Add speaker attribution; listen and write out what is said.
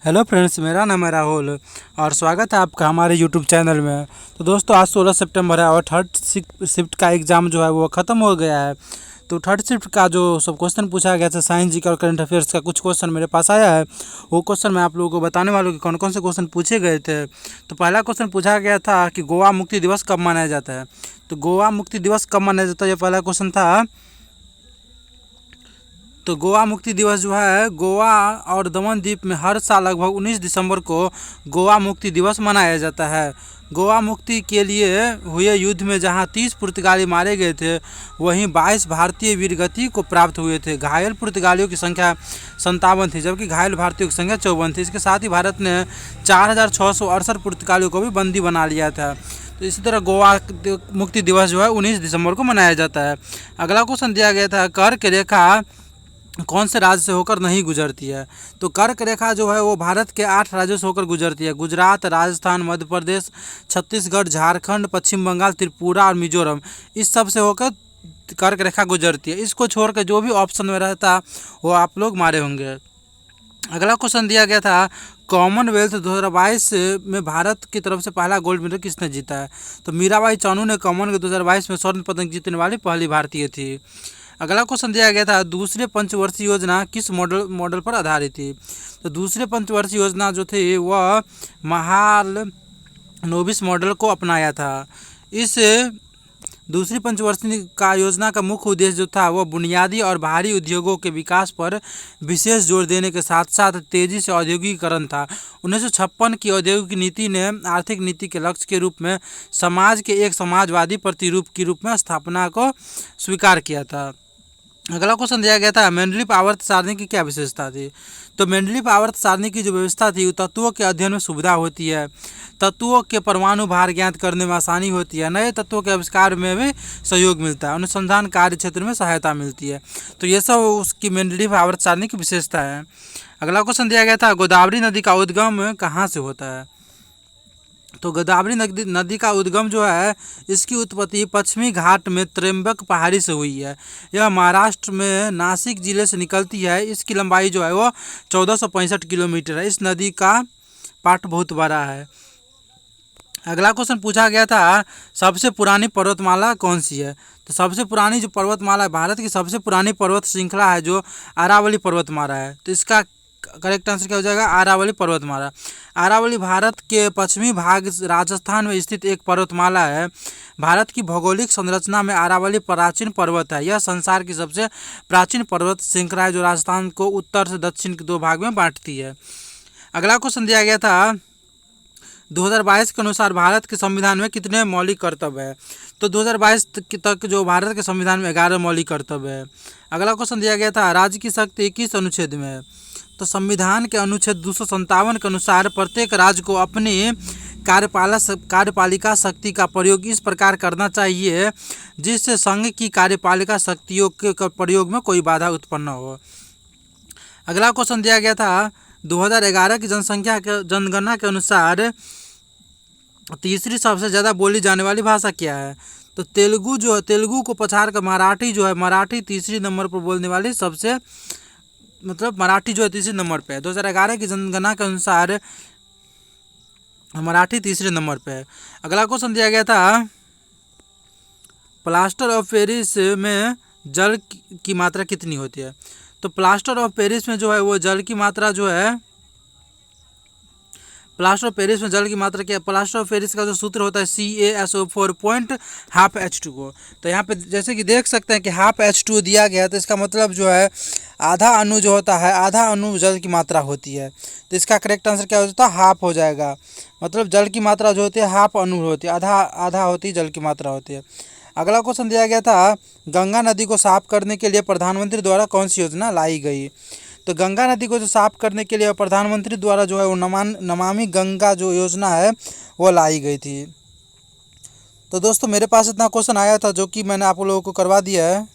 Speaker 1: Hello friends, मेरा नाम है राहुल और स्वागत है आपका हमारे यूट्यूब चैनल में। तो दोस्तों, आज 16 सितंबर है और थर्ड शिफ्ट का एग्ज़ाम जो है वो ख़त्म हो गया है। तो थर्ड शिफ्ट का जो सब क्वेश्चन पूछा गया था साइंस जी का और करंट अफेयर्स का कुछ क्वेश्चन मेरे पास आया है। वो क्वेश्चन मैं आप लोगों को बताने वाला हूँ कि कौन कौन से क्वेश्चन पूछे गए थे। तो पहला क्वेश्चन पूछा गया था कि गोवा मुक्ति दिवस कब मनाया जाता है। तो गोवा मुक्ति दिवस कब मनाया जाता है, ये पहला क्वेश्चन था। तो गोवा मुक्ति दिवस जो है, गोवा और दमन द्वीप में हर साल लगभग 19 दिसंबर को गोवा मुक्ति दिवस मनाया जाता है। गोवा मुक्ति के लिए हुए युद्ध में जहां 30 पुर्तगाली मारे गए थे, वहीं 22 भारतीय वीरगति को प्राप्त हुए थे। घायल पुर्तगालियों की संख्या 57 थी, जबकि घायल भारतीयों की संख्या 54 थी। इसके साथ ही भारत ने 4668 पुर्तगालियों को भी बंदी बना लिया था। तो इसी तरह गोवा मुक्ति दिवस जो है 19 दिसंबर को मनाया जाता है। अगला क्वेश्चन दिया गया था, कर्क रेखा कौन से राज्य से होकर नहीं गुजरती है। तो कर्क रेखा जो है वो भारत के 8 राज्यों से होकर गुजरती है। गुजरात, राजस्थान, मध्य प्रदेश, छत्तीसगढ़, झारखंड, पश्चिम बंगाल, त्रिपुरा और मिजोरम, इस सब से होकर कर्क रेखा गुजरती है। इसको छोड़कर जो भी ऑप्शन में रहता वो आप लोग मारे होंगे। अगला क्वेश्चन दिया गया था, कॉमनवेल्थ 2022 में भारत की तरफ से पहला गोल्ड मेडल किसने जीता है। तो मीराबाई चानू ने कॉमनवेल्थ 2022 में स्वर्ण पदक जीतने वाली पहली भारतीय थी। अगला क्वेश्चन दिया गया था, दूसरे पंचवर्षीय योजना किस मॉडल पर आधारित थी। तो दूसरे पंचवर्षीय योजना जो थी वह महालनोबिस मॉडल को अपनाया था। इस दूसरी पंचवर्षीय का योजना का मुख्य उद्देश्य जो था वह बुनियादी और भारी उद्योगों के विकास पर विशेष जोर देने के साथ साथ तेजी से औद्योगिकीकरण था। 1956 की औद्योगिक नीति ने आर्थिक नीति के लक्ष्य के रूप में समाज के एक समाजवादी प्रतिरूप के रूप में स्थापना को स्वीकार किया था। अगला क्वेश्चन दिया गया था, मेंडलीफ आवर्त सारणी की क्या विशेषता थी। तो मेंडलीफ आवर्त सारणी की जो व्यवस्था थी, तत्वों के अध्ययन में सुविधा होती है, तत्वों के परमाणु भार ज्ञात करने में आसानी होती है, नए तत्वों के आविष्कार में भी सहयोग मिलता है, अनुसंधान कार्य क्षेत्र में सहायता मिलती है। तो ये सब उसकी मेंडलीफ आवर्त सारणी की विशेषता है। अगला क्वेश्चन दिया गया था, गोदावरी नदी का उद्गम कहाँ से होता है। तो गोदावरी नदी का उद्गम जो है, इसकी उत्पत्ति पश्चिमी घाट में त्र्यंबक पहाड़ी से हुई है। यह महाराष्ट्र में नासिक जिले से निकलती है। इसकी लंबाई जो है वो 1465 किलोमीटर है। इस नदी का पाट बहुत बड़ा है। अगला क्वेश्चन पूछा गया था, सबसे पुरानी पर्वतमाला कौन सी है। तो सबसे पुरानी जो पर्वतमाला है, भारत की सबसे पुरानी पर्वत श्रृंखला है जो अरावली पर्वतमाला है। तो इसका करेक्ट आंसर क्या हो जाएगा, अरावली पर्वतमाला। अरावली भारत के पश्चिमी भाग राजस्थान में स्थित एक पर्वतमाला है। भारत की भौगोलिक संरचना में अरावली प्राचीन पर्वत है। यह संसार की सबसे प्राचीन पर्वत श्रृंखला है जो राजस्थान को उत्तर से दक्षिण के 2 भाग में बांटती है। अगला क्वेश्चन दिया गया था, 2022 के अनुसार भारत के संविधान में कितने मौलिक कर्तव्य है। तो 2022 तक जो भारत के संविधान में 11 मौलिक कर्तव्य है। अगला क्वेश्चन दिया गया था, राज्य की शक्ति किस अनुच्छेद में है। तो संविधान के अनुच्छेद 257 के अनुसार प्रत्येक राज्य को अपनी कार्यपालिका शक्ति का प्रयोग इस प्रकार करना चाहिए जिससे संघ की कार्यपालिका शक्तियों के प्रयोग में कोई बाधा उत्पन्न हो। अगला क्वेश्चन दिया गया था, 2011 की जनगणना के अनुसार तीसरी सबसे ज़्यादा बोली जाने वाली भाषा क्या है। तो तेलुगु को पछाड़ कर मराठी जो है, मराठी तीसरी नंबर पर बोलने वाली सबसे, मतलब मराठी जो है तीसरे नंबर पे है। 2011 की जनगणना के अनुसार मराठी तीसरे नंबर पे है। अगला क्वेश्चन दिया गया था, प्लास्टर ऑफ पेरिस में जल की मात्रा कितनी होती है। तो प्लास्टर ऑफ पेरिस में जो है वो जल की मात्रा जो है, प्लास्टर ऑफ पेरिस में जल की मात्रा क्या है। प्लास्टर ऑफ पेरिस का जो सूत्र होता है CaSO4 .12H2O। तो यहाँ पे जैसे कि देख सकते हैं कि हाफ H2O दिया गया है, तो इसका मतलब जो है आधा अणु जो होता है, आधा अणु जल की मात्रा होती है। तो इसका करेक्ट आंसर क्या हो जाता है, हाफ हो जाएगा। मतलब जल की मात्रा जो होती है हाफ अणु होती है, आधा होती है जल की मात्रा होती है। अगला क्वेश्चन दिया गया था, गंगा नदी को साफ करने के लिए प्रधानमंत्री द्वारा कौन सी योजना लाई गई। तो गंगा नदी को जो साफ करने के लिए प्रधानमंत्री द्वारा जो है वो नमामि गंगा जो योजना है वो लाई गई थी। तो दोस्तों, मेरे पास इतना क्वेश्चन आया था जो कि मैंने आप लोगों को करवा दिया है।